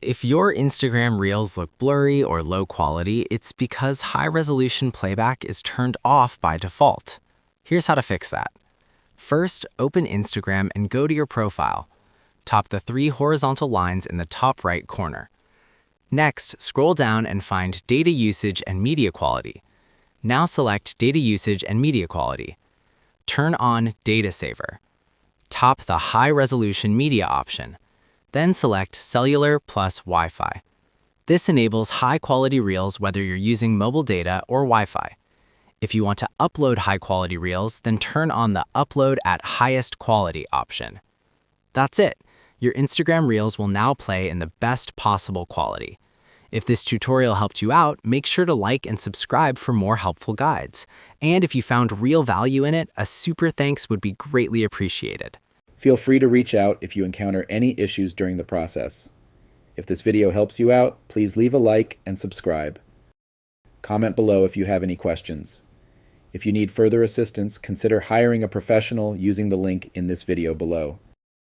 If your Instagram Reels look blurry or low quality, it's because high-resolution playback is turned off by default. Here's how to fix that. First, open Instagram and go to your profile. Tap the three horizontal lines in the top right corner. Next, scroll down and find Data Usage and Media Quality. Now select Data Usage and Media Quality. Turn on Data Saver. Tap the High-Resolution Media option. Then select Cellular plus Wi-Fi. This enables high-quality Reels whether you're using mobile data or Wi-Fi. If you want to upload high-quality Reels, then turn on the Upload at Highest Quality option. That's it. Your Instagram Reels will now play in the best possible quality. If this tutorial helped you out, make sure to like and subscribe for more helpful guides. And if you found real value in it, a super thanks would be greatly appreciated. Feel free to reach out if you encounter any issues during the process. If this video helps you out, please leave a like and subscribe. Comment below if you have any questions. If you need further assistance, consider hiring a professional using the link in this video below.